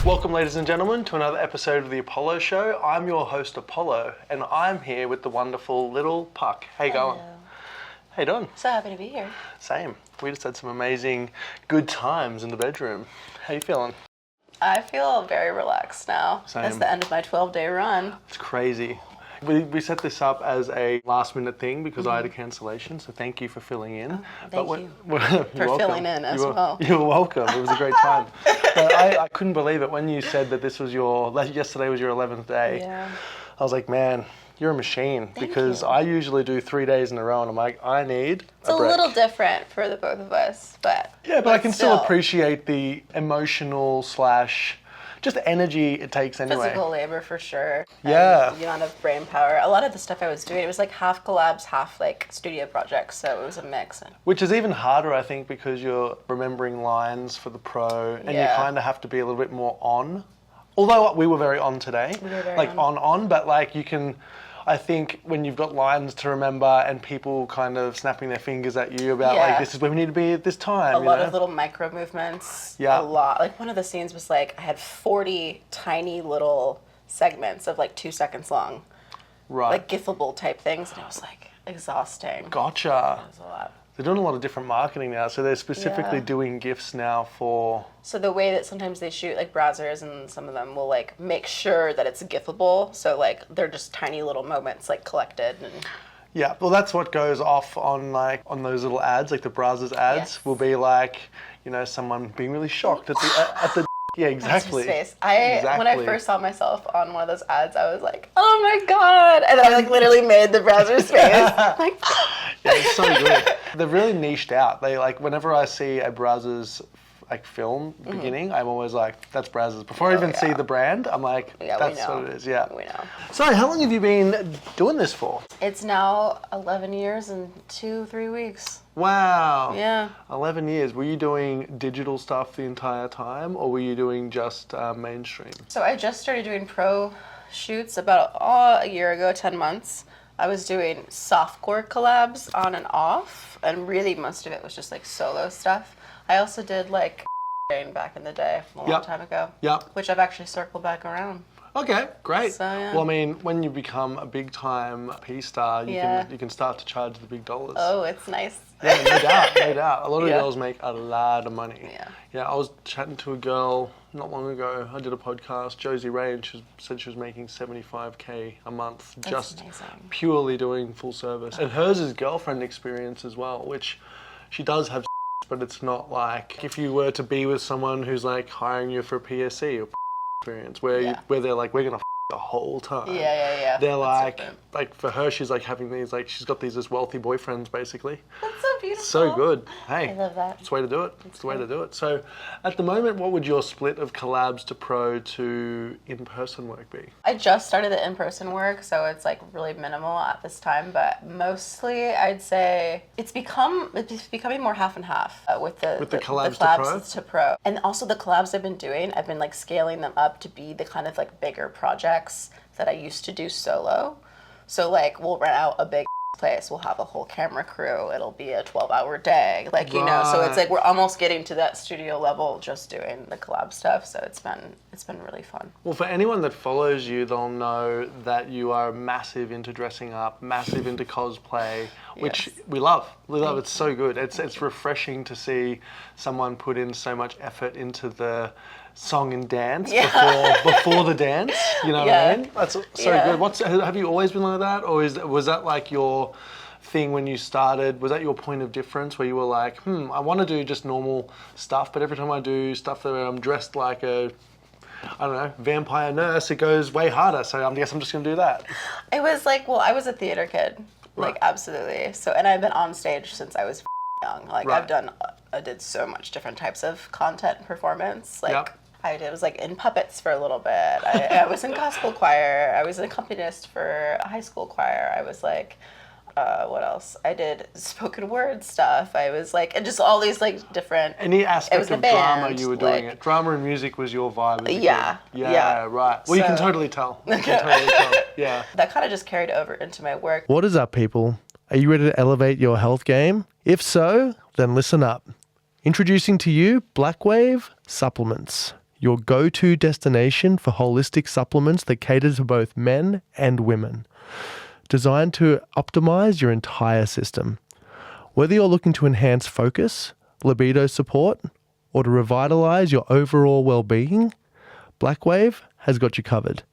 Welcome, ladies and gentlemen, to another episode of The Apollo Show. I'm your host, Apollo, and I'm here with the wonderful little Puck. How you going? How you doing? So happy to be here. Same. We just had some amazing good times in the bedroom. How you feeling? I feel very relaxed now. Same. It's the end of my 12-day run. It's crazy. We set this up as a last-minute thing because I had a cancellation, so thank you for filling in. Thank you for filling in as well. You're welcome. It was a great time. But I couldn't believe it when you said that this was yesterday was your 11th day. Yeah. I was like, man, you're a machine. Because you. I usually do 3 days in a row, and I'm like, I need It's a break. little different for the both of us, but... Yeah, but I can still appreciate the emotional / just energy it takes anyway. Physical labor for sure. Yeah. And the amount of brain power. A lot of the stuff I was doing, it was like half collabs, half like studio projects, so it was a mix. Which is even harder, I think, because you're remembering lines for the pro, and you kind of have to be a little bit more on. Although we were very on today. We were very like on, but like you can... I think when you've got lines to remember and people kind of snapping their fingers at you about like, this is where we need to be at this time. A lot of little micro movements. Yeah. A lot. Like one of the scenes was like, I had 40 tiny little segments of like 2 seconds long. Right. Like gifable type things. And it was like exhausting. Gotcha. It was a lot. They're doing a lot of different marketing now. So they're specifically doing GIFs now for... So the way that sometimes they shoot, like Brazzers and some of them will like make sure that it's gifable. So like they're just tiny little moments like collected. And... Yeah, well that's what goes off on those little ads, like the Brazzers ads will be like, you know, someone being really shocked at the yeah, exactly. That's his face. When I first saw myself on one of those ads, I was like, oh my God. And then I like literally made the Brazzers face. Like, yeah, it's so good. They're really niched out. They like, whenever I see a Brazzers like film beginning, I'm always like, that's Brazzers. Before I even see the brand, I'm like, that's what it is. Yeah. We know. So how long have you been doing this for? It's now 11 years and 2-3 weeks. Wow. Yeah. 11 years. Were you doing digital stuff the entire time, or were you doing just mainstream? So I just started doing pro shoots about a year ago, 10 months. I was doing softcore collabs on and off, and really most of it was just like solo stuff. I also did like back in the day, a long time ago, which I've actually circled back around. Okay, great. So, yeah. Well, I mean, when you become a big-time P-star, you can start to charge the big dollars. Oh, it's nice. Yeah, no doubt. A lot of girls make a lot of money. Yeah. Yeah, I was chatting to a girl not long ago. I did a podcast, Josie Ray, and she said she was making $75K a month just purely doing full service. And hers is girlfriend experience as well, which she does have, but it's not like if you were to be with someone who's like hiring you for a PSC or experience where they're like, we're gonna the whole time. Yeah. They're like for her, she's like having these she's got these as wealthy boyfriends basically. That's so beautiful. So good. Hey, I love that. It's the way to do it. It's the way to do it. So, at the moment, what would your split of collabs to pro to in-person work be? I just started the in-person work, so it's like really minimal at this time. But mostly, I'd say it's becoming more half and half with the collabs to pro. And also the collabs I've been doing, I've been like scaling them up to be the kind of like bigger projects that I used to do solo. So like we'll rent out a big place, we'll have a whole camera crew, it'll be a 12-hour day, like you know, so it's like we're almost getting to that studio level just doing the collab stuff, so it's been really fun. Well, for anyone that follows you, they'll know that you are massive into dressing up, massive into cosplay, which we love. It's so good. It's refreshing to see someone put in so much effort into the song and dance before the dance, you know what I mean? That's so good. Have you always been like that, or was that like your thing when you started? Was that your point of difference where you were like, I want to do just normal stuff, but every time I do stuff that I'm dressed like a, I don't know, vampire nurse, it goes way harder, so I guess I'm just going to do that? It was like, well, I was a theater kid, like absolutely. So, and I've been on stage since I was young. Like I did so much different types of content and performance. Like I was like in puppets for a little bit. I was in gospel choir. I was an accompanist for a high school choir. I was like, what else? I did spoken word stuff. I was like, and just all these like different. Any aspect of drama you were doing it. Drama and music was your vibe. Yeah, right. Well, you can totally tell. Yeah. That kind of just carried over into my work. What is up, people? Are you ready to elevate your health game? If so, then listen up. Introducing to you BLCKWAVE supplements. your go-to destination for holistic supplements that cater to both men and women. Designed to optimize your entire system. Whether you're looking to enhance focus, libido support, or to revitalize your overall well-being, BLCKWAVE has got you covered.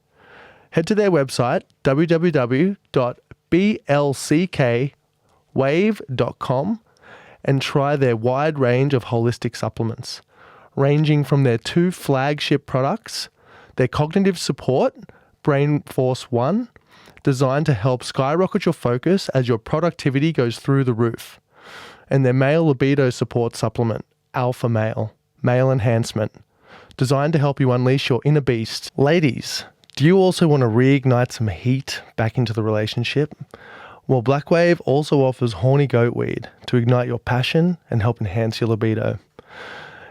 Head to their website, www.blckwave.com, and try their wide range of holistic supplements, ranging from their 2 flagship products, their cognitive support, Brain Force 1, designed to help skyrocket your focus as your productivity goes through the roof, and their male libido support supplement, AlphaMale, Male Enhancement, designed to help you unleash your inner beast. Ladies, do you also want to reignite some heat back into the relationship? Well, BLCKWAVE also offers horny goat weed to ignite your passion and help enhance your libido.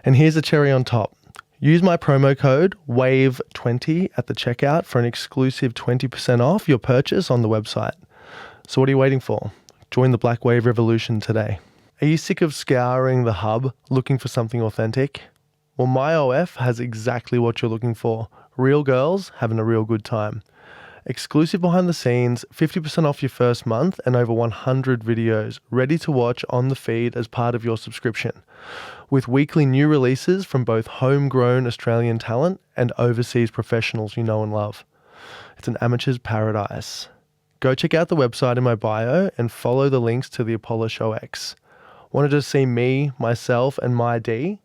And here's a cherry on top. Use my promo code WAVE20 at the checkout for an exclusive 20% off your purchase on the website. So what are you waiting for? Join the BLCKWAVE revolution today. Are you sick of scouring the hub looking for something authentic? Well, MyOF has exactly what you're looking for. Real girls having a real good time. Exclusive behind the scenes, 50% off your first month, and over 100 videos ready to watch on the feed as part of your subscription, with weekly new releases from both homegrown Australian talent and overseas professionals you know and love. It's an amateur's paradise. Go check out the website in my bio and follow the links to the Apollo Show X. Wanted to see me, myself, and my D?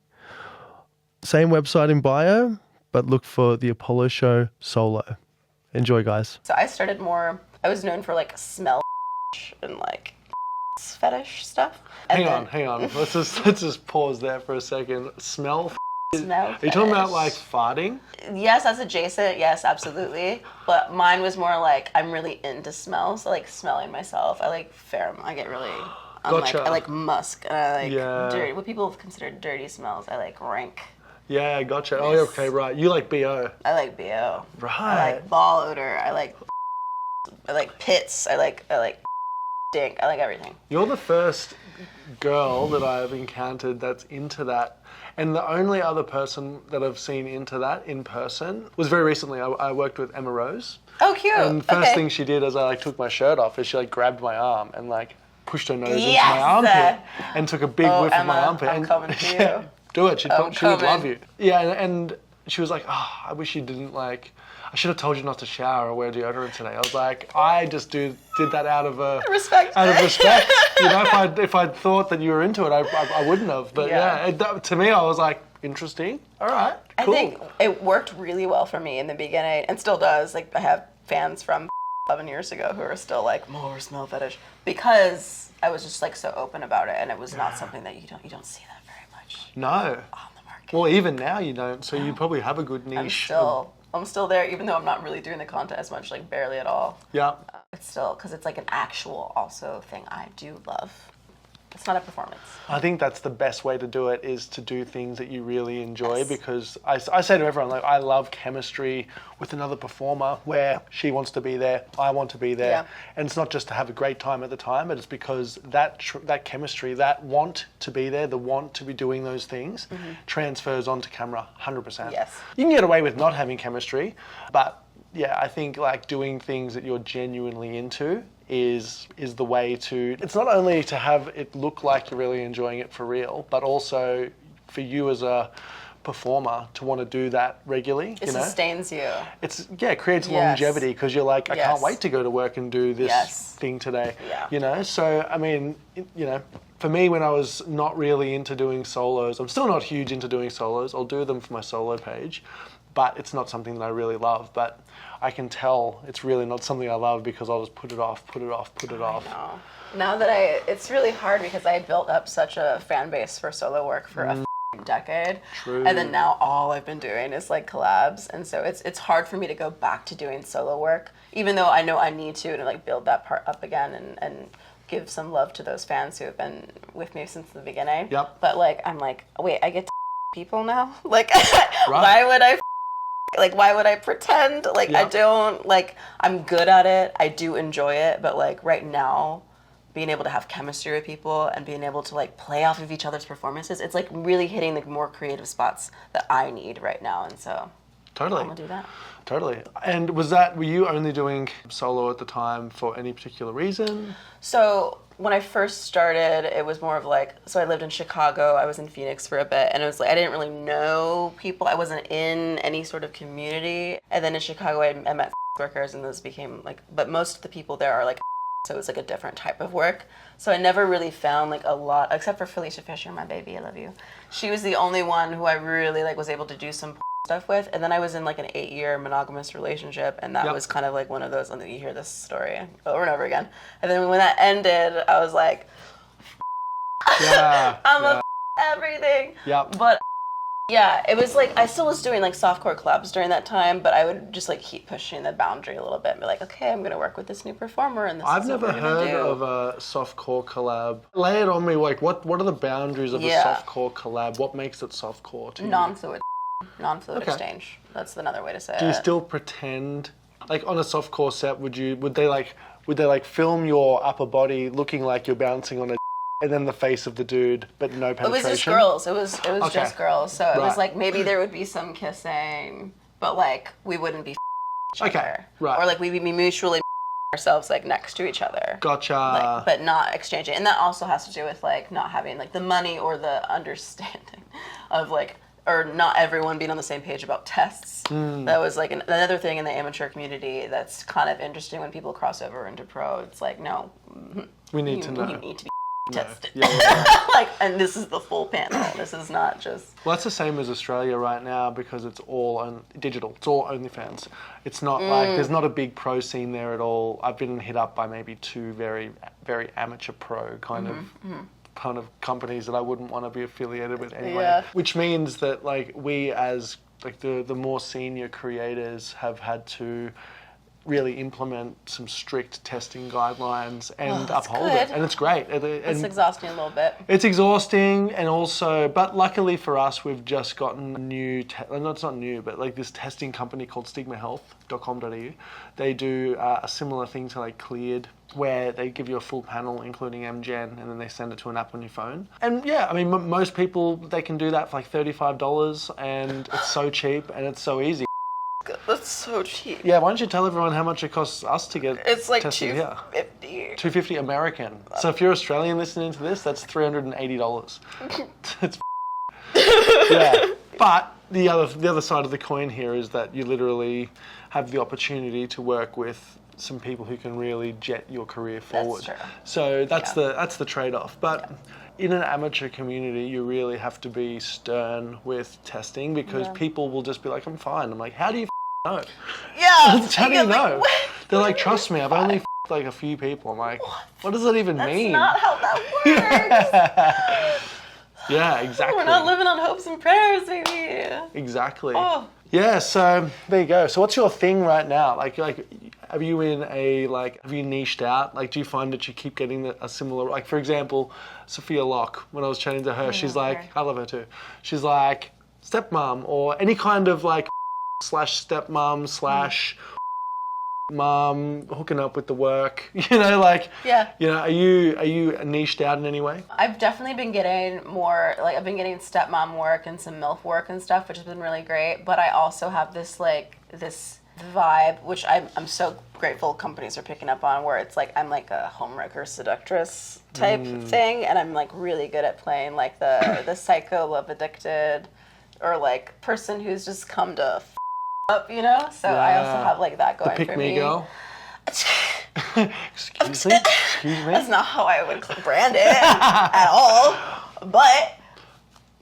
Same website in bio, but look for the Apollo Show solo. Enjoy, guys. So I started more, I was known for like smell and like fetish stuff. Hang on. Let's just pause there for a second. Smell. Smell. Are you talking about like farting? Yes, that's adjacent. Yes, absolutely. But mine was more like I'm really into smells. I like smelling myself. I like pheromone. I get really. Gotcha. I like musk. And I like dirty. What people consider dirty smells. I like rank. Yeah, gotcha. Oh, okay, right. You like BO. I like BO. Right. I like ball odor. I like pits. I like stink. I like everything. You're the first girl that I've encountered that's into that. And the only other person that I've seen into that in person was very recently. I worked with Emma Rose. Oh, cute. And first thing she did as I like took my shirt off is she like grabbed my arm and like pushed her nose into my armpit and took a big whiff of my armpit. I'm coming to you. Do it. She would love you. Yeah, and she was like, oh, I wish you didn't like, I should have told you not to shower or wear deodorant today. I was like, I just did that out of respect. You know, if I'd thought that you were into it, I wouldn't have. But to me, I was like, interesting. All right, cool. I think it worked really well for me in the beginning and still does. Like I have fans from 11 years ago who are still like, more smell fetish, because I was just like so open about it, and it was not something that you don't see that very much. No. On the market. Well, even now you don't, so you probably have a good niche. I'm still there, even though I'm not really doing the content as much, like barely at all. Yeah. It's still, because it's like an actual also thing I do love. It's not a performance. I think that's the best way to do it, is to do things that you really enjoy, because I say to everyone, like, I love chemistry with another performer where she wants to be there, I want to be there. Yeah. And it's not just to have a great time at the time, but it's because that chemistry, that want to be there, the want to be doing those things transfers onto camera 100%. Yes. You can get away with not having chemistry, but yeah, I think like doing things that you're genuinely into is the way to, it's not only to have it look like you're really enjoying it for real, but also for you as a performer to want to do that regularly. It sustains you. It creates longevity, because you're like, I can't wait to go to work and do this thing today. Yeah. You know, so I mean, you know, for me, when I was not really into doing solos, I'm still not huge into doing solos. I'll do them for my solo page, but it's not something that I really love. But I can tell it's really not something I love, because I'll just put it off. I know. Now that it's really hard, because I built up such a fan base for solo work for a decade. True. And then now all I've been doing is like collabs, and so it's hard for me to go back to doing solo work, even though I know I need to like build that part up again and give some love to those fans who have been with me since the beginning. Yep. But like I'm like, wait, I get to people now? Like why would I pretend? Like I don't, like I'm good at it. I do enjoy it, but like right now being able to have chemistry with people and being able to like play off of each other's performances. It's like really hitting the more creative spots that I need right now, and so totally, I'm gonna do that. Totally. And were you only doing solo at the time for any particular reason? So when I first started, it was more of like, so I lived in Chicago, I was in Phoenix for a bit, and it was like, I didn't really know people, I wasn't in any sort of community, and then in Chicago I met workers, and those became like, but most of the people there are like, so it was like a different type of work. So I never really found like a lot, except for Felicia Fisher, my baby, I love you. She was the only one who I really like was able to do some stuff with, and then I was in like an 8-year monogamous relationship, and that was kind of like one of those, and you hear this story over and over again, and then when that ended, I was like, I'm everything. But yeah, it was like I still was doing like softcore collabs during that time, but I would just like keep pushing the boundary a little bit and be like, okay, I'm gonna work with this new performer, and this I've is never what we're gonna heard do. of a softcore collab. Lay it on me, like what are the boundaries of a softcore collab? What makes it softcore to you? Non-fluid exchange. That's another way to say it. Do you still pretend, like on a softcore set, would they like film your upper body looking like you're bouncing on a and then the face of the dude, but no penetration? It was just girls. It was just girls. So it was like maybe there would be some kissing, but like we wouldn't be each other. Right. Or like we'd be mutually ourselves like next to each other. Gotcha. Like, but not exchanging. And that also has to do with like not having like the money or the understanding of like, or not everyone being on the same page about tests. That was like another thing in the amateur community that's kind of interesting when people cross over into pro. It's like, no, we need to know. You need to be tested. Yeah. Like, and this is the full panel. This is not just... Well, that's the same as Australia right now because it's all on digital. It's all OnlyFans. It's not like, there's not a big pro scene there at all. I've been hit up by maybe 2 very, very amateur pro kind of companies that I wouldn't want to be affiliated with anyway. Yeah. Which means that like we as like the more senior creators have had to really implement some strict testing guidelines and uphold it. And it's great. It's exhausting a little bit. It's exhausting, and also, but luckily for us, we've just gotten a new, no, it's not new, but like this testing company called stigmahealth.com.au. They do a similar thing to like Cleared, where they give you a full panel, including MGen, and then they send it to an app on your phone. And yeah, I mean, most people, they can do that for like $35, and it's so cheap, and it's so easy. That's so cheap. Yeah, why don't you tell everyone how much it costs us to get It's like tested here? $250. $250 American. So if you're Australian listening to this, that's $380. It's yeah. But the other side of the coin here is that you literally have the opportunity to work with some people who can really jet your career forward. That's true. So that's the trade-off. But in an amateur community, you really have to be stern with testing because people will just be like, I'm fine. I'm like, how do you know? Yeah. How do you know? They're like, trust me, I've only like a few people. I'm like, what does that even mean? That's not how that works. Yeah, exactly. We're not living on hopes and prayers, baby. Exactly. Oh. Yeah, so there you go. So what's your thing right now? Like have you niched out? Like, do you find that you keep getting a similar, like for example, Sophia Locke, when I was chatting to her, she's like, I love her too. She's like stepmom or any kind of like / stepmom / mom hooking up with the work, you know, like, you know, are you niched out in any way? I've definitely been getting more, like I've been getting stepmom work and some MILF work and stuff, which has been really great, but I also have this vibe, which I'm so grateful companies are picking up on, where it's like I'm like a homewrecker seductress type thing, and I'm like really good at playing like the psycho love addicted or like person who's just come to up, you know? So I also have like that going the for me. Pick me girl. Excuse me? That's not how I would brand it at all, but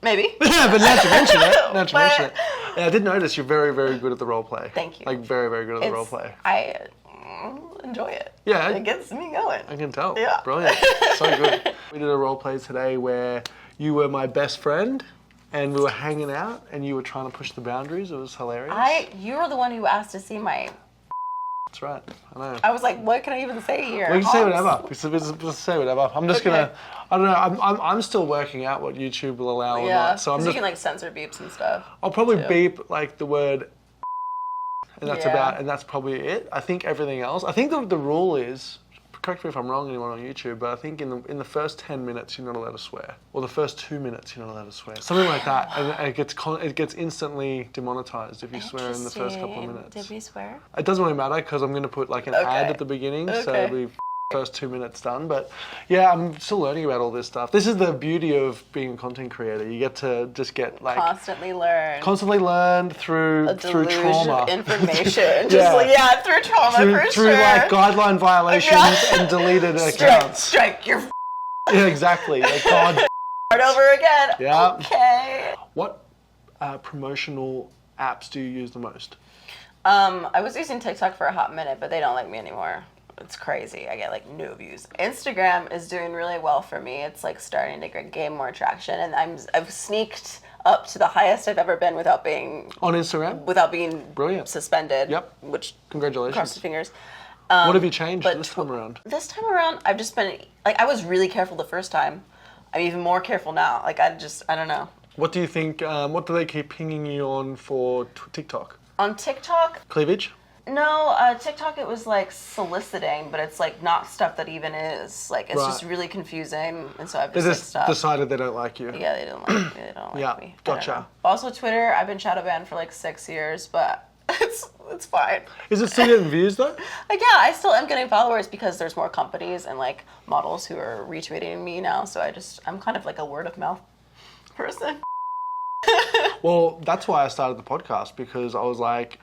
maybe. But now to mention it. Yeah, I did notice you're very, very good at the role play. Thank you. Like very, very good at the role play. I enjoy it. Yeah. It gets me going. I can tell. Yeah. Brilliant. So good. We did a role play today where you were my best friend and we were hanging out and you were trying to push the boundaries. It was hilarious. You were the one who asked to see my... That's right. I know. I was like, what can I even say here? We can say whatever. Just say whatever. I'm just gonna. I don't know. I'm still working out what YouTube will allow or not. So you can like censor beeps and stuff. I'll probably beep like the word, and that's that's probably it. I think everything else. I think the rule is, correct me if I'm wrong, anyone on YouTube, but I think in the first 10 minutes you're not allowed to swear, or the first 2 minutes you're not allowed to swear, something like that, and it gets instantly demonetized if you swear in the first couple of minutes. Did we swear? It doesn't really matter because I'm going to put like an ad at the beginning, so it'll be first 2 minutes done. But yeah, I'm still learning about all this stuff. This is the beauty of being a content creator. You get to just get like constantly learn through trauma, information. Through trauma through like guideline violations and deleted accounts. Strike your. Yeah, exactly. Like, God. Start over again. Yeah. Okay. What promotional apps do you use the most? I was using TikTok for a hot minute, but they don't like me anymore. It's crazy. I get like no views. Instagram is doing really well for me. It's like starting to gain more traction, and I've sneaked up to the highest I've ever been without being on Instagram, without being brilliant suspended. Yep. Which congratulations. Cross the fingers. What have you changed this time around? This time around, I've just been like I was really careful the first time. I'm even more careful now. Like I don't know. What do you think? What do they keep pinging you on for TikTok? On TikTok, cleavage. No, TikTok it was like soliciting, but it's like not stuff that even is. Like it's just really confusing, and so I've just stopped. Decided they don't like you. Yeah, they don't like me. They don't like me. Gotcha. Also, Twitter, I've been shadow banned for like 6 years, but it's fine. Is it still getting views though? Like yeah, I still am getting followers because there's more companies and like models who are retweeting me now. So I'm kind of like a word of mouth person. Well, that's why I started the podcast, because I was like,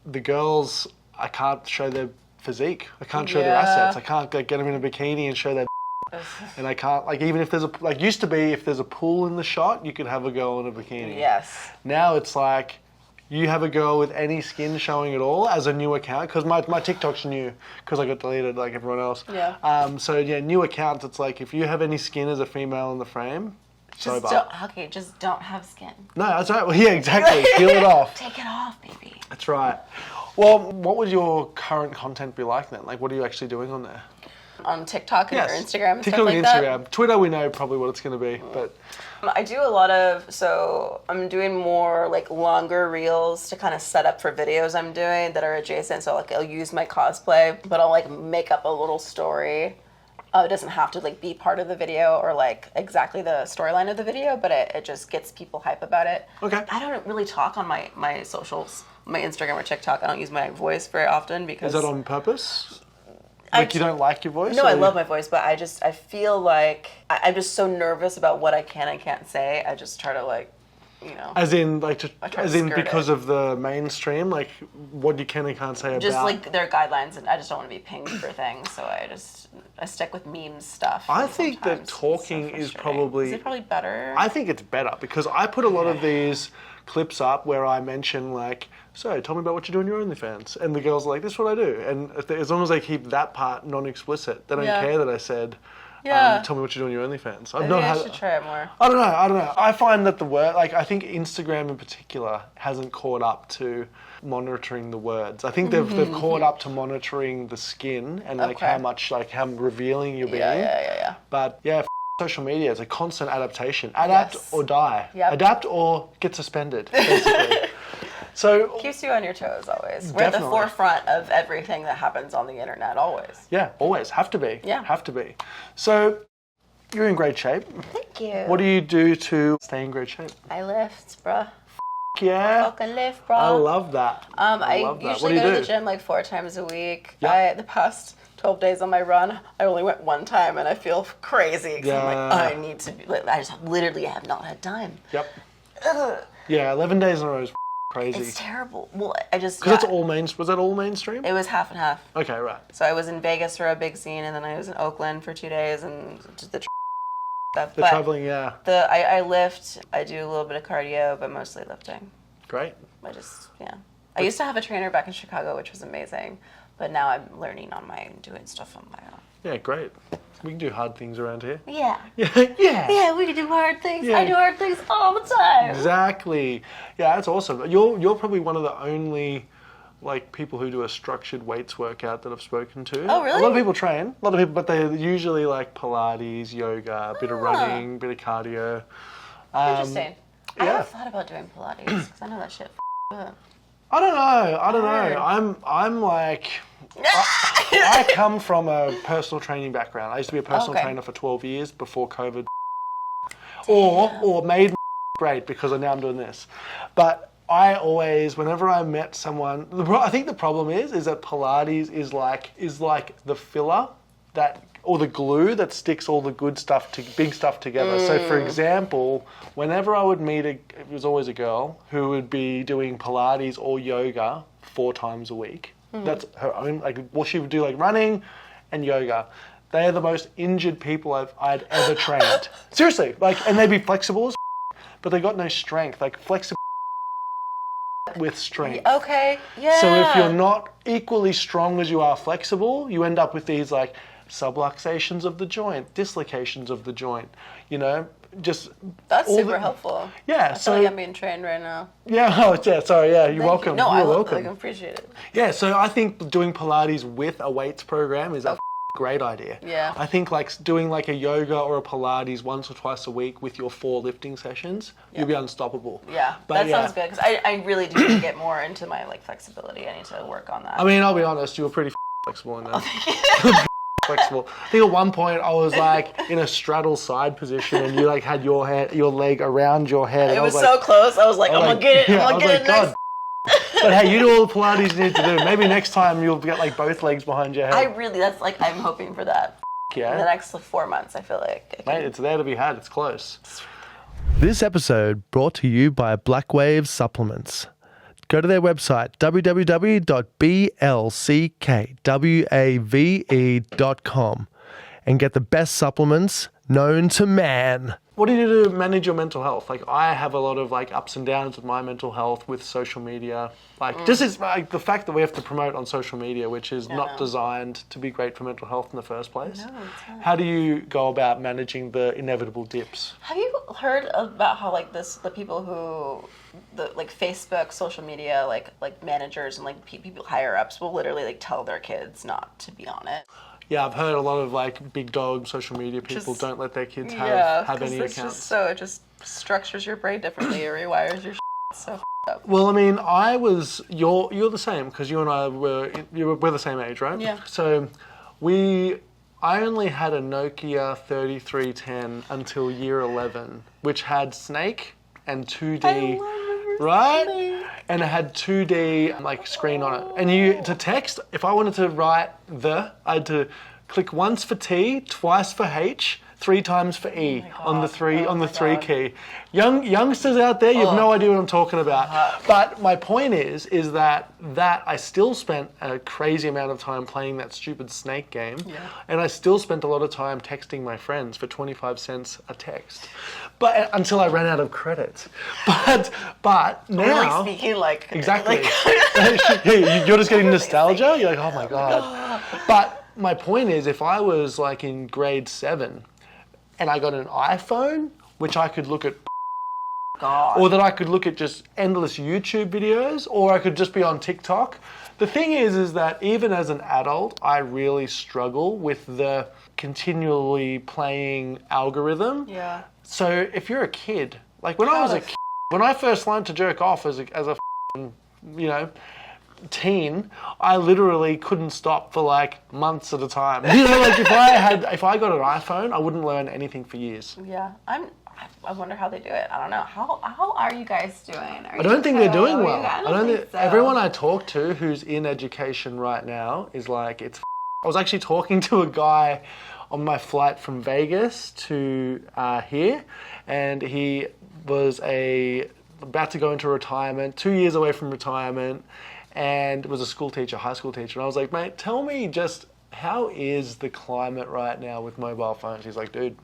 the girls, I can't show their physique. I can't show their assets. I can't get them in a bikini and show their and I can't, like, even if there's used to be, if there's a pool in the shot, you could have a girl in a bikini. Yes. Now it's like, you have a girl with any skin showing at all as a new account, because my TikTok's new, because I got deleted like everyone else. Yeah. So yeah, new accounts, it's like, if you have any skin as a female in the frame, just don't have skin. No, that's right. Well, yeah, exactly. Peel it off. Take it off, baby. That's right. Well, what would your current content be like then? Like, what are you actually doing on there? On TikTok and Instagram and TikTok stuff and like Instagram. That? Twitter, we know probably what it's going to be, but... I do a lot of, so I'm doing more like longer reels to kind of set up for videos I'm doing that are adjacent. So like I'll use my cosplay, but I'll like make up a little story. It doesn't have to like be part of the video or like exactly the storyline of the video, but it just gets people hype about it. Okay. I don't really talk on my socials, my Instagram or TikTok. I don't use my voice very often because... Is that on purpose? Like you don't like your voice? No, I love my voice, but I feel like I'm just so nervous about what I can and can't say. I just try to like, you know. As in because of the mainstream, like what you can and can't say about. Just like their guidelines, and I just don't want to be pinged for things, so I stick with memes stuff. I think that talking is probably... Is it probably better? I think it's better because I put a lot of these clips up where I mention like, so tell me about what you do on your OnlyFans, and the girls are like, this is what I do, and as long as they keep that part non-explicit, they don't care that I said, tell me what you do on your OnlyFans. I should try it more. I don't know. I find that the word, like, I think Instagram in particular hasn't caught up to monitoring the words. I think they've caught up to monitoring the skin and like how revealing you're being. Yeah. But yeah, social media is a constant adaptation. Adapt or die. Yep. Adapt or get suspended, basically. So keeps you on your toes always. We're at the forefront of everything that happens on the internet always. Yeah, always. Have to be. Yeah. Have to be. So you're in great shape. Thank you. What do you do to stay in great shape? I lift, bruh. Yeah. Fucking lift, bro. I love that. I usually go to the gym like 4 times a week. Yep. The past 12 days on my run, I only went 1 time, and I feel crazy because I'm like, I need to be. I just literally have not had time. Yep. Ugh. Yeah, 11 days in a row is crazy. It's terrible. Well, I just... Because it's all was that all mainstream? It was half and half. Okay, right. So I was in Vegas for a big scene, and then I was in Oakland for 2 days, and just the stuff. The traveling, yeah. I lift, I do a little bit of cardio, but mostly lifting. Great. I used to have a trainer back in Chicago, which was amazing, but now I'm learning on my own, doing stuff on my own. Yeah, great. We can do hard things around here. Yeah. Yeah, we can do hard things. Yeah. I do hard things all the time. Exactly. Yeah, that's awesome. You're probably one of the only like people who do a structured weights workout that I've spoken to. Oh, really? A lot of people train, but they're usually like Pilates, yoga, a bit of running, a bit of cardio. Interesting. I yeah. have thought about doing Pilates because I know that shit up. I don't know. I'm like, I come from a personal training background. I used to be a personal trainer for 12 years before COVID. Or made great because now I'm doing this. But I always, whenever I met someone, I think the problem is that Pilates is like the filler or the glue that sticks all the good stuff, big stuff together. So for example, whenever I would meet it was always a girl who would be doing Pilates or yoga 4 times a week. That's her own, she would do running and yoga. They are the most injured people I'd ever trained. Seriously, and they'd be flexible as but they got no strength. Flexible with strength. Okay, yeah. So if you're not equally strong as you are flexible, you end up with these subluxations of the joint, dislocations of the joint, just... That's super helpful. Yeah, I feel like I'm being trained right now. Yeah, sorry, yeah, you're welcome. No, you're welcome. I appreciate it. Yeah, so I think doing Pilates with a weights program is a great idea. Yeah. I think doing a yoga or a Pilates once or twice a week with your 4 lifting sessions, you'll be unstoppable. Yeah, that sounds good because I really do need to get more into my flexibility. I need to work on that. I mean, I'll be honest, you were pretty flexible in there. Flexible. I think at one point I was in a straddle side position and you had your leg around your head. It was so close. I was like, I'm gonna get it. I'm gonna get it next. But hey, you do all the Pilates you need to do. Maybe next time you'll get both legs behind your head. That's I'm hoping for that. Yeah. In the next 4 months, I feel like. Mate, it's there to be had. It's close. This episode brought to you by BLCKWAVE Supplements. Go to their website, www.blckkWave.com, and get the best supplements known to man. What do you do to manage your mental health? I have a lot of ups and downs with my mental health with social media. This is the fact that we have to promote on social media, which is not designed to be great for mental health in the first place. No, it's not. How do you go about managing the inevitable dips? Have you heard about how the people who Facebook, social media, managers and people higher ups will literally tell their kids not to be on it? Yeah, I've heard a lot of big dog social media people don't let their kids have any accounts. It just structures your brain differently. It rewires your so up. Well, I mean, you're the same because you and I we're the same age, right? Yeah. So I only had a Nokia 3310 until year 11, which had Snake and 2D, right? And it had 2D screen on it. And to text, if I wanted to write I had to click once for T, twice for H, 3 times for E on the 3 key. Youngsters out there, you have no idea what I'm talking about. But my point is that I still spent a crazy amount of time playing that stupid Snake game, and I still spent a lot of time texting my friends for 25 cents a text. But until I ran out of credit. But now speaking exactly. You're just getting nostalgia. You're oh my god. But my point is, if I was in grade 7 and I got an iPhone, which I could look at or that I could look at just endless YouTube videos, or I could just be on TikTok. The thing is that even as an adult, I really struggle with the continually playing algorithm. Yeah. So if you're a kid, when I first learned to jerk off as a teen, I literally couldn't stop for months at a time. If I got an iPhone, I wouldn't learn anything for years. Yeah, I wonder how they do it. I don't know. How are you guys doing? I don't think they're doing well. I don't think so. Everyone I talk to who's in education right now is it's. I was actually talking to a guy on my flight from Vegas to here, and he was about to go into retirement, 2 years away from retirement, and was a high school teacher. And I was like, mate, tell me just how is the climate right now with mobile phones? He's like, dude,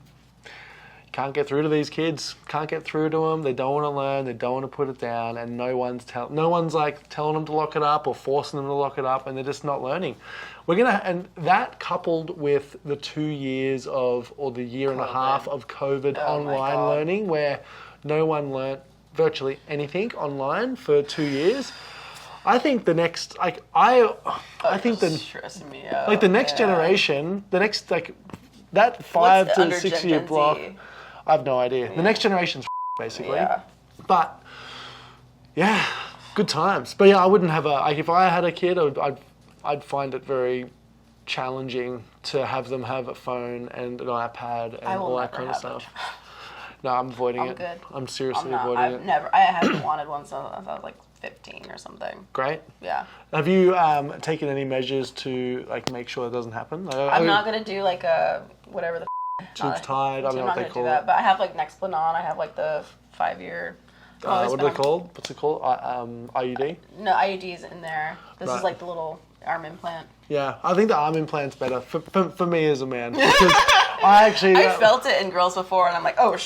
can't get through to these kids. Can't get through to them. They don't want to learn. They don't want to put it down, and no one's telling them to lock it up or forcing them to lock it up, and they're just not learning. And that coupled with the 2 years or the year and a half of COVID online learning, where no one learnt virtually anything online for 2 years. I think the next, stressing me out. The next generation, that 5 to 6 year block, I have no idea. Yeah. The next generation's basically. Yeah. But yeah, good times. But yeah, I wouldn't have if I had a kid, I'd I'd find it very challenging to have them have a phone and an iPad and all that kind of stuff. No, I'm avoiding it. Good. I'm seriously avoiding it. I haven't wanted one since I was like 15 or something. Great. Yeah. Have you taken any measures to like make sure it doesn't happen? I'm not gonna do like a whatever the tubes tied. I don't know what they call it. But I have like Nexplanon. I have like the 5-year. What are they called? What's it called? IUD? No, IUD is in there. This is like the little arm implant. Yeah, I think the arm implant's better for me as a man. Because I felt it in girls before, and I'm like, oh,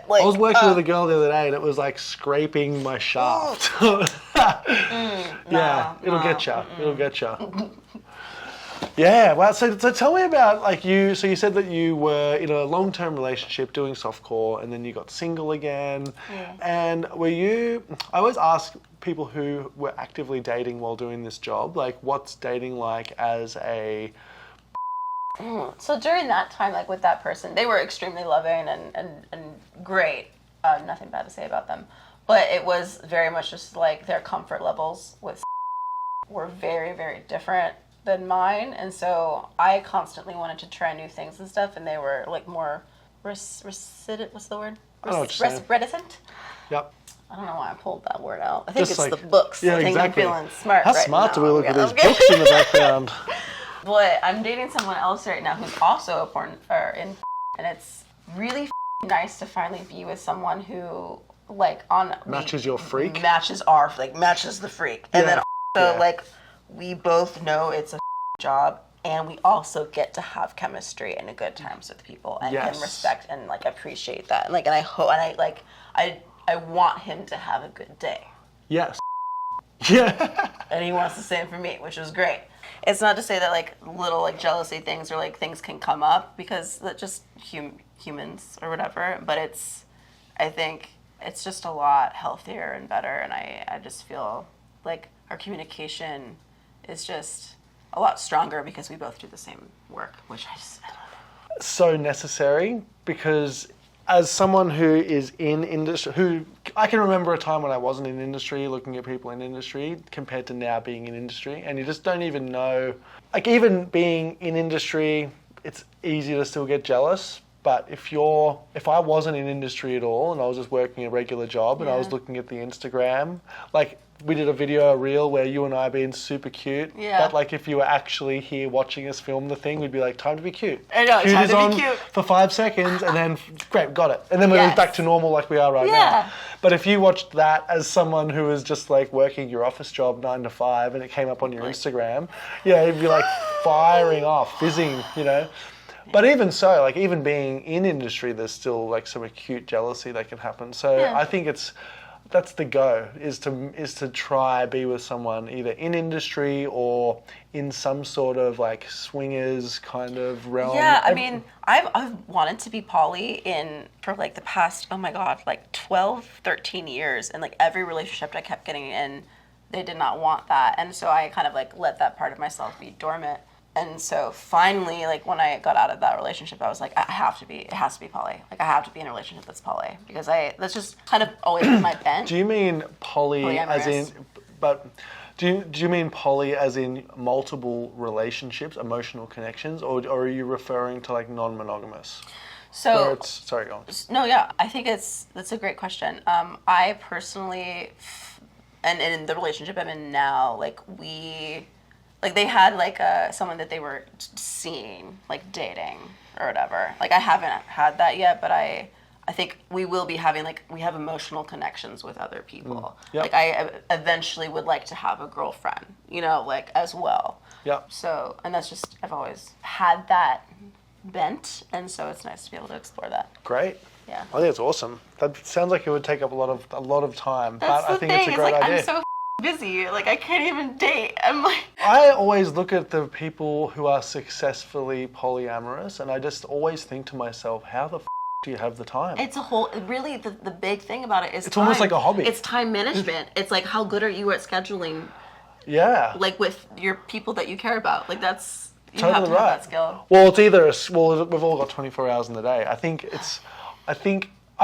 Like, I was working with a girl the other day, and it was like scraping my shaft. It'll get you. It'll get you. Yeah, well, so tell me about, like, you said that you were in a long-term relationship doing softcore, and then you got single again. Yeah. And I always ask people who were actively dating while doing this job, like, what's dating like as a... So during that time, like, with that person, they were extremely loving and great. Nothing bad to say about them. But it was very much just, like, their comfort levels with were very, very different than mine, and so I constantly wanted to try new things and stuff, and they were like more reticent. What's the word? Reticent. Yep. I don't know why I pulled that word out. I think just it's like, the books. Yeah, I think exactly. I'm feeling smart. How right smart now. do we look at these books in the background? But I'm dating someone else right now who's also and it's really nice to finally be with someone who matches your freak, matches the freak, and then also like. We both know it's a job, and we also get to have chemistry and a good times with people, and respect and like appreciate that. And I hope, and I want him to have a good day. Yes. Yeah. And he wants the same for me, which was great. It's not to say that like little like jealousy things or like things can come up, because that's just humans or whatever. But I think it's just a lot healthier and better, and I just feel like our communication is just a lot stronger because we both do the same work, which I love. So necessary, because as someone who is in industry, I can remember a time when I wasn't in industry, looking at people in industry compared to now being in industry, and you just don't even know, like, even being in industry, it's easy to still get jealous. But if I wasn't in industry at all and I was just working a regular job and I was looking at the Instagram, like, we did a reel where you and I being super cute. Yeah. But like, if you were actually here watching us film the thing, we'd be like, time to be cute. I know, cute time is to on be cute. For 5 seconds, and then great, got it. And then we're back to normal like we are right now. But if you watched that as someone who was just like working your office job 9 to 5, and it came up on your Instagram, you'd be like firing off, fizzing, you know. But even so, like, even being in industry, there's still like some acute jealousy that can happen. So I think that's the go, is to try be with someone either in industry or in some sort of like swingers kind of realm. Yeah, I mean, I've wanted to be poly for like the past, oh my God, like 12, 13 years. And like every relationship I kept getting in, they did not want that. And so I kind of like let that part of myself be dormant. And so finally, like when I got out of that relationship, I was like, it has to be poly. Like I have to be in a relationship that's poly, because that's just kind of always been my bent. Do you mean poly as in, but do you mean poly as in multiple relationships, emotional connections, or are you referring to like non-monogamous? So, sorry, go on. No, yeah, I think that's a great question. I personally, and in the relationship I'm in now, like they had like someone that they were seeing, like dating or whatever. Like I haven't had that yet, but I think we will be having, like, we have emotional connections with other people. Yep. Like I eventually would like to have a girlfriend, you know, like as well. Yeah. So, and that's just, I've always had that bent, and so it's nice to be able to explore that. Great. Yeah. I think it's awesome. That sounds like it would take up a lot of time, that's but I think it's a great idea. I'm so busy, like I can't even date. I'm like, I always look at the people who are successfully polyamorous, and I just always think to myself, how the do you have the time? It's really the big thing about it is it's time. Almost like a hobby. It's time management. It's like, how good are you at scheduling? Yeah. Like with your people that you care about. Like that's, you totally have to right. have that skill. Well, it's either, we've all got 24 hours in the day. I think, I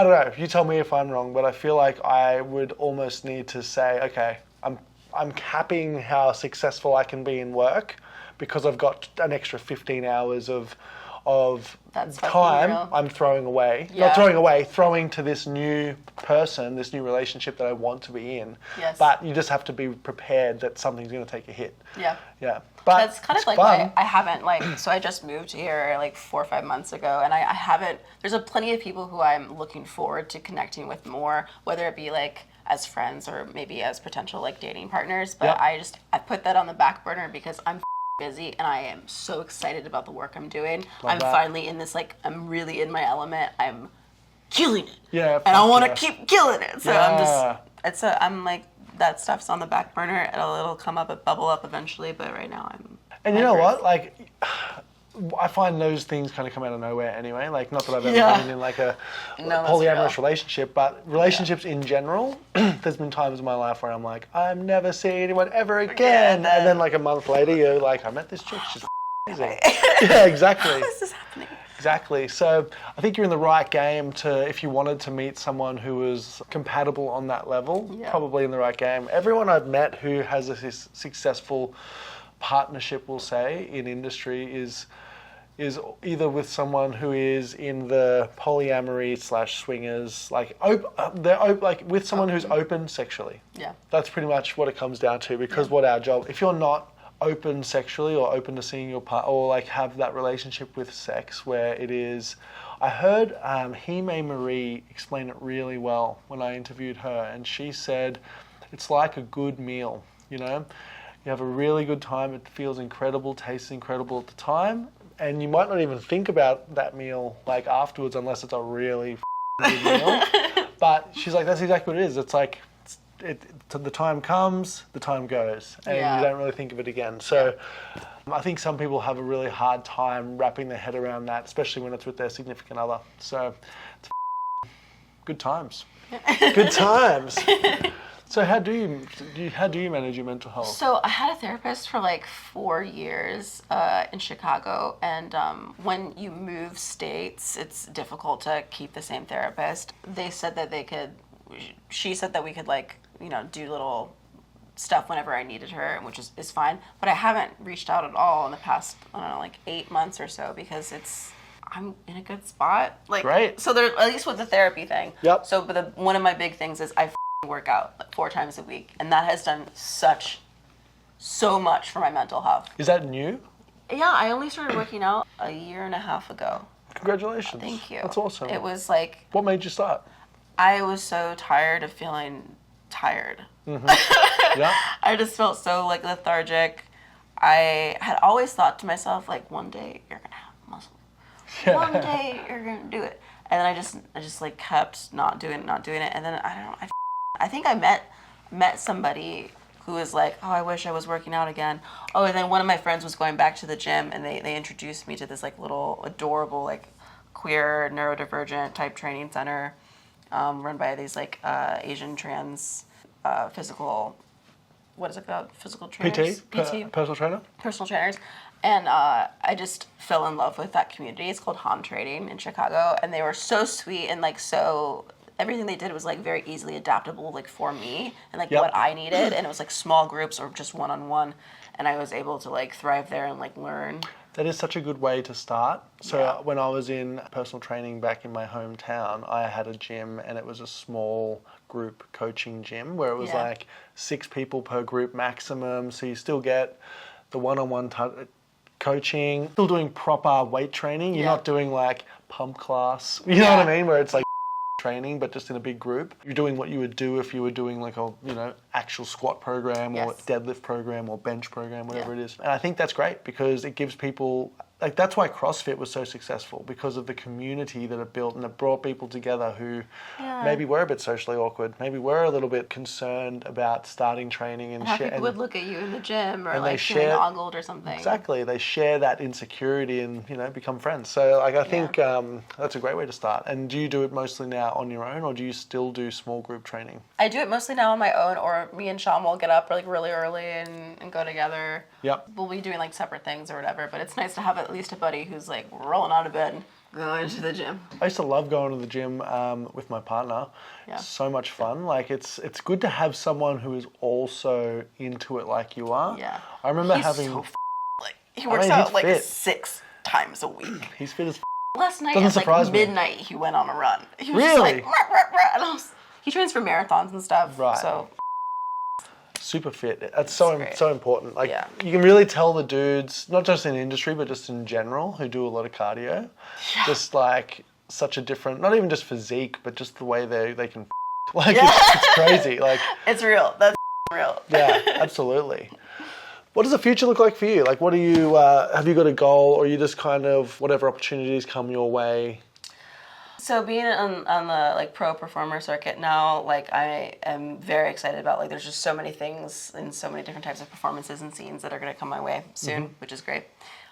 don't know, you tell me if I'm wrong, but I feel like I would almost need to say, okay, I'm I'm capping how successful I can be in work because I've got an extra 15 hours of time I'm throwing away. Yeah. Not throwing away, throwing to this new person, this new relationship that I want to be in. Yes. But you just have to be prepared that something's going to take a hit. Yeah. Yeah. But that's kind of like why I haven't, so I just moved here like 4 or 5 months ago, and I haven't, there's plenty of people who I'm looking forward to connecting with more, whether it be like as friends or maybe as potential like dating partners. But I put that on the back burner because I'm busy and I am so excited about the work I'm doing. I'm finally in this, like, I'm really in my element. I'm killing it. Yeah. And I want to keep killing it. So I'm like, that stuff's on the back burner. It'll come up, bubble up eventually, but right now I'm... And you know what? Like, I find those things kind of come out of nowhere anyway. Like, not that I've ever been in like a polyamorous relationship, but relationships in general, there's been times in my life where I'm like, I'm never seeing anyone ever again. And then like a month later, you're like, I met this chick, she's amazing. Yeah, exactly. How is this happening? Exactly. So I think you're in the right game if you wanted to meet someone who was compatible on that level, probably in the right game. Everyone I've met who has a successful partnership, we'll say, in industry is either with someone who is in the polyamory / swingers, like with someone who's open sexually. Yeah. That's pretty much what it comes down to, because what our job, if you're not open sexually or open to seeing your partner or like have that relationship with sex where it is, I heard Hime Marie explain it really well when I interviewed her, and she said it's like a good meal, you know? You have a really good time, it feels incredible, tastes incredible at the time, and you might not even think about that meal like afterwards unless it's a really good meal. But she's like, that's exactly what it is. It's like, the time comes, the time goes, and you don't really think of it again. So I think some people have a really hard time wrapping their head around that, especially when it's with their significant other. So it's good times. Good times. So how do you manage your mental health? So I had a therapist for like 4 years in Chicago, and when you move states, it's difficult to keep the same therapist. They said that she said that we could do little stuff whenever I needed her, which is fine. But I haven't reached out at all in the past, 8 months or so, because I'm in a good spot. Great. So there, at least with the therapy thing. Yep. So one of my big things is I work out like 4 times a week, and that has done so much for my mental health. Is that new? Yeah, I only started working out a 1.5 years ago. Congratulations. Thank you. That's awesome. It was like... What made you start? I was so tired of feeling tired. Mm-hmm. Yeah. I just felt so like lethargic. I had always thought to myself, like, one day you're gonna have muscle. Yeah. One day you're gonna do it. And then I just like kept not doing it. And then I think I met somebody who was like, oh, I wish I was working out again. Oh, and then one of my friends was going back to the gym, and they introduced me to this like little adorable like queer neurodivergent type training center run by these like Asian trans physical, what is it called? Physical trainers? PT? Personal trainer? Personal trainers. And I just fell in love with that community. It's called Han Trading in Chicago, and they were so sweet and like so... Everything they did was like very easily adaptable, like for me and like what I needed, and it was like small groups or just one-on-one, and I was able to like thrive there and like learn. That is such a good way to start. So when I was in personal training back in my hometown, I had a gym, and it was a small group coaching gym where it was like 6 people per group maximum. So you still get the one-on-one coaching, still doing proper weight training. You're not doing like pump class. You know what I mean? Where it's like training, but just in a big group. You're doing what you would do if you were doing like a, actual squat program or deadlift program or bench program, whatever it is. And I think that's great because it gives people, like, that's why CrossFit was so successful, because of the community that it built, and it brought people together who maybe were a bit socially awkward, maybe were a little bit concerned about starting training, and people would look at you in the gym or like feeling ogled or something. Exactly, they share that insecurity and become friends. So like I think that's a great way to start. And do you do it mostly now on your own, or do you still do small group training? I do it mostly now on my own, or me and Sean will get up like really early and go together. Yep. We'll be doing like separate things or whatever, but it's nice to have at least a buddy who's like rolling out of bed, going to the gym. I used to love going to the gym with my partner. Yeah. So much fun. Like it's good to have someone who is also into it like you are. Yeah. I remember He's having. So like he works out like fit. 6 times a week. He's fit as. Last night Doesn't at like midnight, he went on a run. He was really? Just like, rah, rah, rah, and he trains for marathons and stuff. Right. So. Super fit. That's so important. Like you can really tell the dudes, not just in industry, but just in general, who do a lot of cardio. Yeah. Just like such a different, not even just physique, but just the way they can. Like it's crazy. Like it's real. That's real. Yeah, absolutely. What does the future look like for you? Like, what do you have you got a goal, or you just kind of whatever opportunities come your way? So being on the like pro performer circuit now, like I am very excited about like there's just so many things and so many different types of performances and scenes that are going to come my way soon, which is great.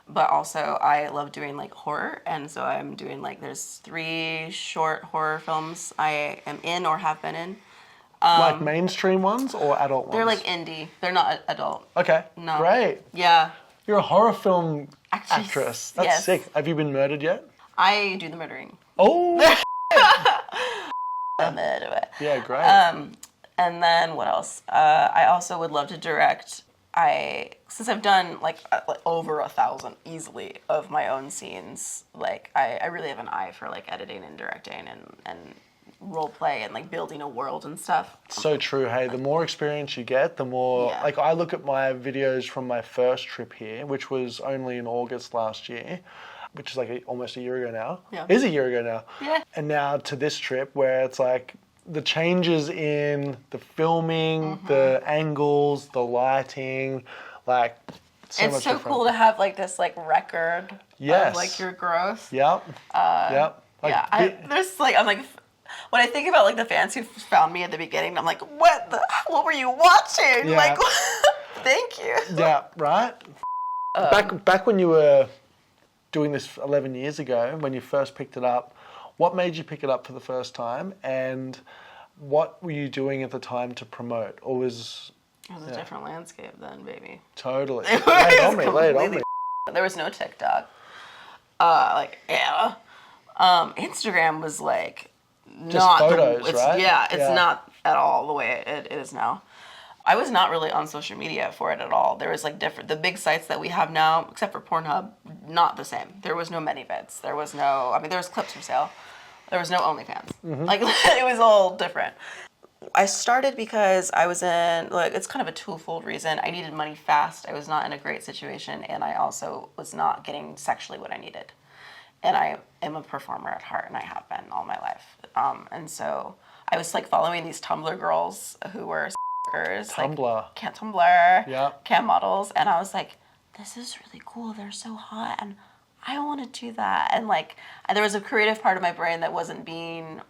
But also I love doing like horror, and so I'm doing like there's 3 short horror films I am in or have been in. Like mainstream ones or adult ones? They're like indie. They're not adult. Okay. No. Great. Yeah. You're a horror film actress. That's sick. Have you been murdered yet? I do the murdering. Oh. Yeah, great. And then what else? I also would love to direct. Since I've done like over 1,000 easily of my own scenes, like I really have an eye for like editing and directing and role play and like building a world and stuff. So true. Hey, the more experience you get, the more like I look at my videos from my first trip here, which was only in August last year, which is like almost a year ago now. Yeah. It is a year ago now. Yeah. And now to this trip where it's like the changes in the filming, the angles, the lighting, like so much different. It's so cool to have like this like record of like your growth. Yep. Yep. Like, I'm like, when I think about like the fans who found me at the beginning, I'm like, what were you watching? Yeah. Like, thank you. Yeah, right? Back when you were doing this 11 years ago, when you first picked it up, what made you pick it up for the first time, and what were you doing at the time to promote? Or was... It was a different landscape then, baby. Totally. Lay it on me. There was no TikTok. Instagram was like... Just not photos, right? Yeah, it's not at all the way it is now. I was not really on social media for it at all. There was like the big sites that we have now, except for Pornhub, not the same. There was no ManyVids. There was there was clips for sale. There was no OnlyFans. Like, it was all different. I started because I was in, like, it's kind of a twofold reason. I needed money fast. I was not in a great situation, and I also was not getting sexually what I needed. And I am a performer at heart, and I have been all my life. And so I was like following these Tumblr girls who were Tumblr. Like, Tumblr, yeah. cam models, and I was like, this is really cool. They're so hot, and I want to do that. And like, there was a creative part of my brain that wasn't being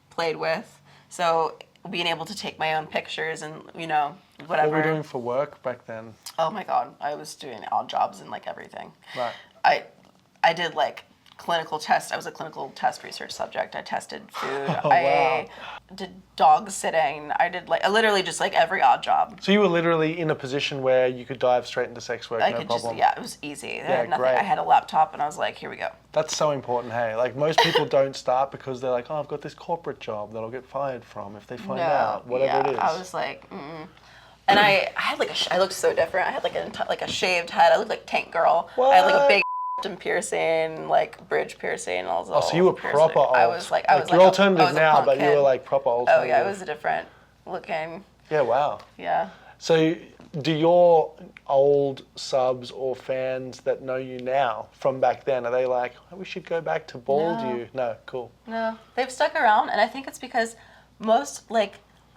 played with. So being able to take my own pictures and, whatever. What were you doing for work back then? Oh my God, I was doing odd jobs and like everything. Right. I did like clinical tests. I was a clinical test research subject. I tested food. Oh, I did dog sitting. I did literally just like every odd job. So you were literally in a position where you could dive straight into sex work, no problem? It was easy. I had nothing. Great. I had a laptop and I was like, here we go. That's so important, hey. Like most people don't start because they're like, oh, I've got this corporate job that I'll get fired from if they find out, whatever it is. I was like, And I had I looked so different. I had like a shaved head. I looked like Tank Girl. What? I had like a big piercing, like bridge piercing, all those. Oh, so you were proper old. I was like you're alternative now, but you were like proper old. Oh yeah, I was a different looking. Yeah, wow. Yeah. So do your old subs or fans that know you now from back then, are they like, oh, we should go back to bald you? No, cool. No, they've stuck around, and I think it's because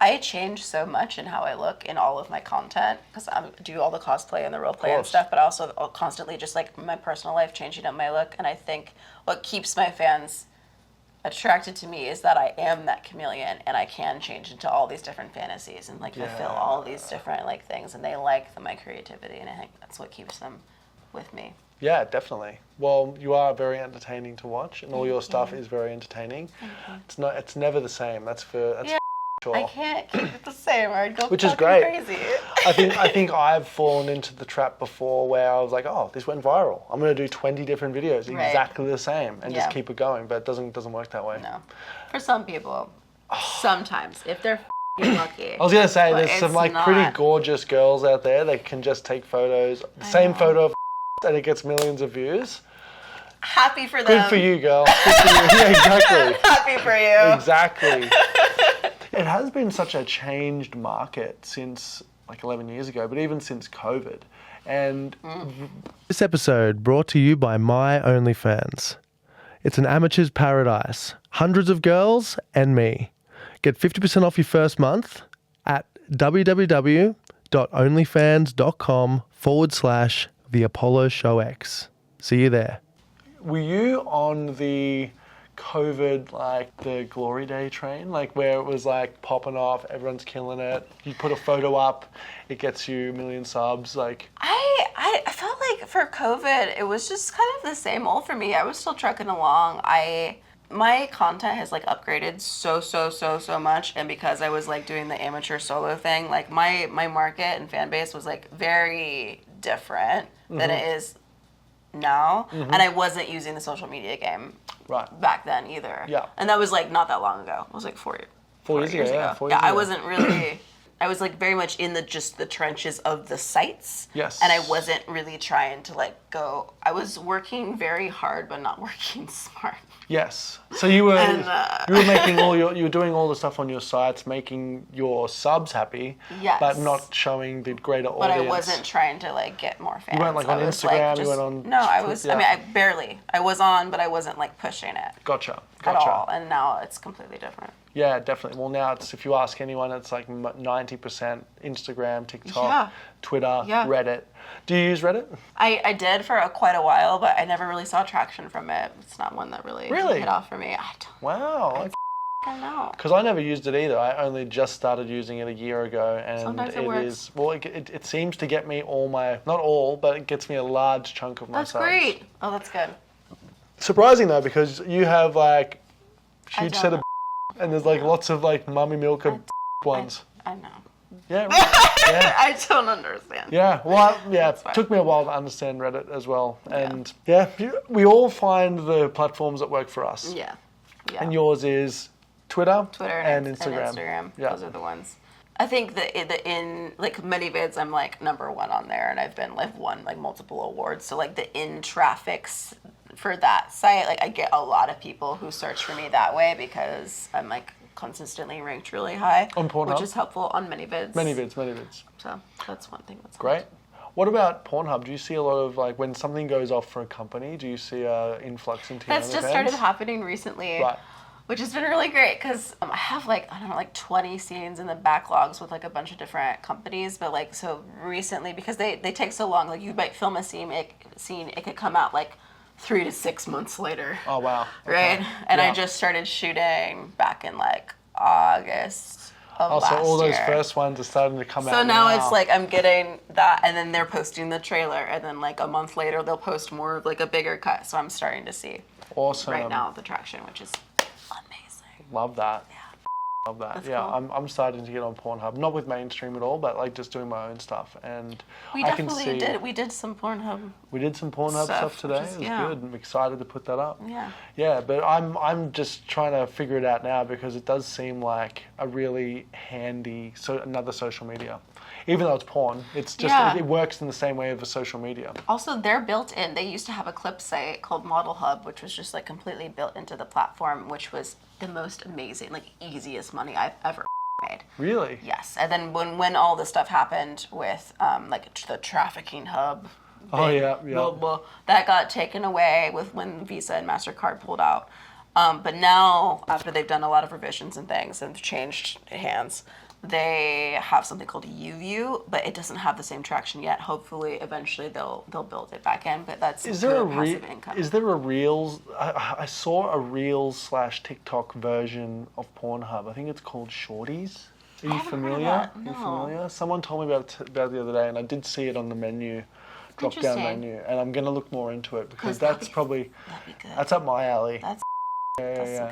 I change so much in how I look in all of my content, because I do all the cosplay and the role play and stuff, but also constantly just like my personal life changing up my look. And I think what keeps my fans attracted to me is that I am that chameleon, and I can change into all these different fantasies and like fulfill all these different like things, and they like my creativity, and I think that's what keeps them with me. Yeah, definitely. Well, you are very entertaining to watch, and all your stuff is very entertaining. It's never the same. That's sure. I can't keep it the same or I'd go Which is great. crazy. I think I've fallen into the trap before where I was like, oh, this went viral. I'm going to do 20 different videos exactly the same and just keep it going. But it doesn't work that way. No. For some people, sometimes, if they're lucky. I was going to say, there's some like pretty gorgeous girls out there that can just take photos, the same photo of and it gets millions of views. Happy for them. Good for you, girl. Good for you. Yeah, exactly. Happy for you. Exactly. It has been such a changed market since like 11 years ago, but even since COVID. And this episode brought to you by My OnlyFans. It's an amateur's paradise. Hundreds of girls and me. Get 50% off your first month at www.onlyfans.com/theapolloshow.aus. See you there. Were you on the COVID, like the Glory Day train, like where it was like popping off, everyone's killing it, you put a photo up, it gets you a million subs, like? I felt like for COVID, it was just kind of the same old for me. I was still trucking along. My content has like upgraded so much, and because I was like doing the amateur solo thing, like my market and fan base was like very different than it is now, and I wasn't using the social media game back then either. Yeah. And that was like not that long ago. It was like 4 years ago. Yeah, 4 years ago. I wasn't really I was like very much in the trenches of the sites. Yes. And I wasn't really trying to like go. I was working very hard but not working smart. Yes. So you were making you were doing all the stuff on your sites, making your subs happy, but not showing the greater audience. But I wasn't trying to like get more fans. You weren't like on Instagram. You went on. No, I was. Yeah. I mean, I was on, but I wasn't like pushing it. Gotcha. At all. And now it's completely different. Yeah, definitely. Well, now it's, if you ask anyone, it's like 90% Instagram, TikTok, Twitter, Reddit. Do you use Reddit? I did for quite a while, but I never really saw traction from it. It's not one that really hit off for me. Wow. I know. Because I never used it either. I only just started using it a year ago, and sometimes it works. It seems to get me not all, but it gets me a large chunk of my subs. That's great. Oh, that's good. Surprising though, because you have like huge set of and there's like lots of like mummy milker ones. I know. Yeah, yeah. I don't understand. Yeah, well, it took me a while to understand Reddit as well. And we all find the platforms that work for us. Yeah. And yours is Twitter and Instagram. Yeah. Those are the ones. I think that in like many vids, I'm like #1 on there, and I've won like multiple awards. So like the in traffics for that site, like I get a lot of people who search for me that way because I'm like consistently ranked really high on Pornhub, which is helpful on many vids. Many vids. So that's one thing that's great. What about Pornhub? Do you see a lot of like when something goes off for a company? Do you see an influx into your That's just started happening recently. Right. Which has been really great because I have like 20 scenes in the backlogs with like a bunch of different companies, but like so recently because they take so long, like you might film a scene, it could come out like 3 to 6 months later. Oh wow! Okay. Right, and I just started shooting back in like August of last year. So all those first ones are starting to come out. So now it's like I'm getting that, and then they're posting the trailer, and then like a month later they'll post more of like a bigger cut. So I'm starting to see right now the traction, which is amazing. Love that. Yeah. Love that. That's cool. I'm starting to get on Pornhub, not with mainstream at all, but like just doing my own stuff, and we did some Pornhub. We did some Pornhub stuff today. It was good. I'm excited to put that up. Yeah. Yeah, but I'm just trying to figure it out now because it does seem like a really handy another social media. Even though it's porn, it's just it works in the same way of a social media. Also, they're built in. They used to have a clip site called Model Hub, which was just like completely built into the platform, which was the most amazing, like easiest money I've ever made. Really? Yes. And then when all this stuff happened with like the trafficking hub. That got taken away when Visa and MasterCard pulled out. But now, after they've done a lot of revisions and things and changed hands, they have something called UView, but it doesn't have the same traction yet. Hopefully, eventually they'll build it back in. But that's passive income. Is there a Reels? I saw a Reels/TikTok version of Pornhub. I think it's called Shorties. Are you familiar? No. Are you familiar? Someone told me about it the other day, and I did see it on the menu. Drop-down menu, and I'm going to look more into it because that's up my alley. Yeah.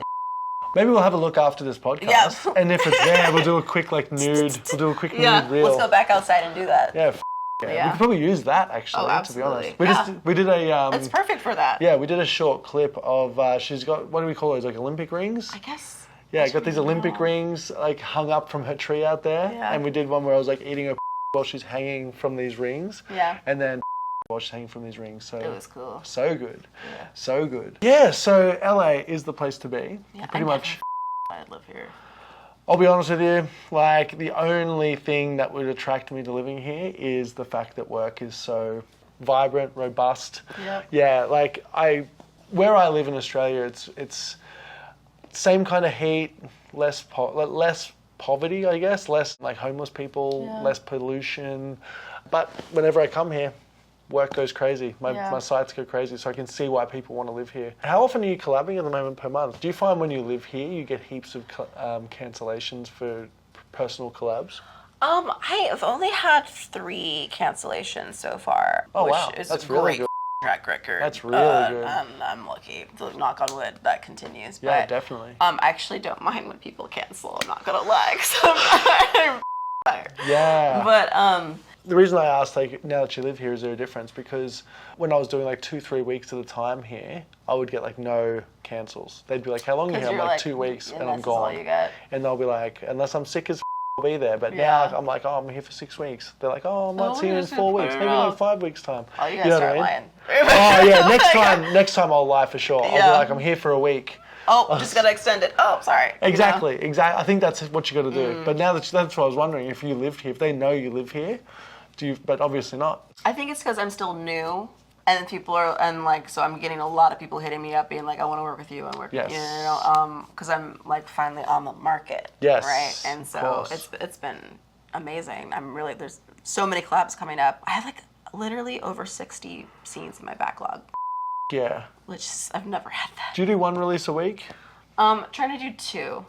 Maybe we'll have a look after this podcast. Yeah. And if it's there, we'll do a quick nude. We'll do a quick nude reel. Let's go back outside and do that. Yeah. Yeah. We could probably use that actually. Oh, to be honest. We did a. It's perfect for that. Yeah, we did a short clip of. She's got, what do we call those? Like Olympic rings. I guess. Yeah, got these Olympic rings like hung up from her tree out there, and we did one where I was like eating her while she's hanging from these rings. Yeah. And then while she's hanging from these rings. So it was cool. So good. Yeah. So good. Yeah. So LA is the place to be. Yeah. Pretty much. I live here. I'll be honest with you, like the only thing that would attract me to living here is the fact that work is so vibrant, robust. Yeah. Yeah, like where I live in Australia, it's same kind of heat, less poverty, I guess, less like homeless people, less pollution. But whenever I come here, work goes crazy. My sites go crazy, so I can see why people want to live here. How often are you collabing at the moment per month? Do you find when you live here, you get heaps of cancellations for personal collabs? I have only had 3 cancellations so far, which is That's a really great good. Track record. That's really good. I'm lucky. Knock on wood, that continues. Yeah, but, definitely. I actually don't mind when people cancel. I'm not gonna lie, 'cause I'm tired. Yeah. But the reason I asked, like, now that you live here, is there a difference? Because when I was doing like 2-3 weeks at a time here, I would get like no cancels. They'd be like, "How long are you here?" I'm like 2 weeks, and I'm gone. All you get. And they'll be like, "Unless I'm sick as I'll be there." But now I'm like, "Oh, I'm here for 6 weeks." They're like, "Oh, I might see you in 4 weeks, maybe like 5 weeks time." Oh, you guys start lying. Oh yeah, next time I'll lie for sure. I'll be like, "I'm here for a week." Oh, just gotta extend it. Oh, sorry. Exactly. I think that's what you got to do. But now that's what I was wondering, if you lived here, if they know you live here, but obviously not. I think it's because I'm still new, and people are, and like, so I'm getting a lot of people hitting me up, being like, "I want to work with you," and work with you, because I'm like finally on the market. Yes. Right, and so it's been amazing. There's so many collabs coming up. I have like literally over 60 scenes in my backlog. Yeah. Which I've never had that. Do you do 1 release a week? Trying to do 2.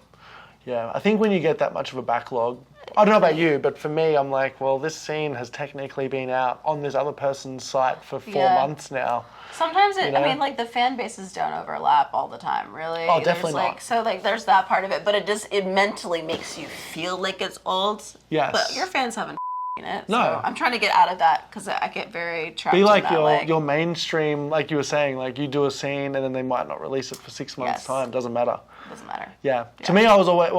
Yeah, I think when you get that much of a backlog, I don't know about you, but for me, I'm like, well, this scene has technically been out on this other person's site for 4 months now. Sometimes I mean, like the fan bases don't overlap all the time, really. Oh, definitely not. So like, there's that part of it, but it mentally makes you feel like it's old. Yes. But your fans haven't it. No. So I'm trying to get out of that because I get very trapped Be like in that, your mainstream, like you were saying, like you do a scene and then they might not release it for 6 months' time. Doesn't matter. Doesn't matter. Yeah. To me, I was always,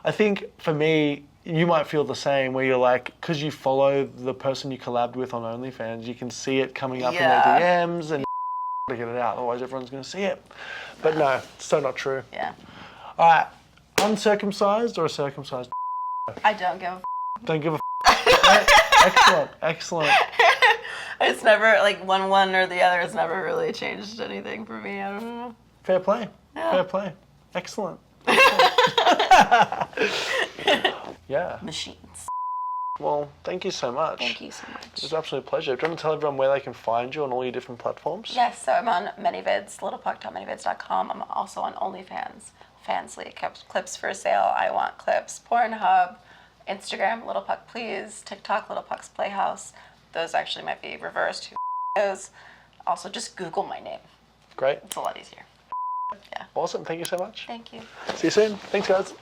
I think for me, you might feel the same, where you're like, because you follow the person you collabed with on OnlyFans, you can see it coming up in their DMs and to get it out, otherwise everyone's going to see it. But no, it's so not true. Yeah. All right, uncircumcised or a circumcised? I don't give a Don't give a Excellent. It's never, like, one or the other has never really changed anything for me. I don't know. Fair play. Yeah. Fair play. Excellent. Yeah. Machines. Well, thank you so much. Thank you so much. It was an absolute pleasure. Do you want to tell everyone where they can find you on all your different platforms? Yes, so I'm on ManyVids, littlepuck.manyvids.com. I'm also on OnlyFans, Fansly, clips for sale, I want clips, Pornhub, Instagram, Little Puck Please, TikTok, Little Puck's Playhouse. Those actually might be reversed. Who knows? Also, just Google my name. Great. It's a lot easier. Yeah. Awesome. Thank you so much. Thank you. See you soon. Thanks, guys.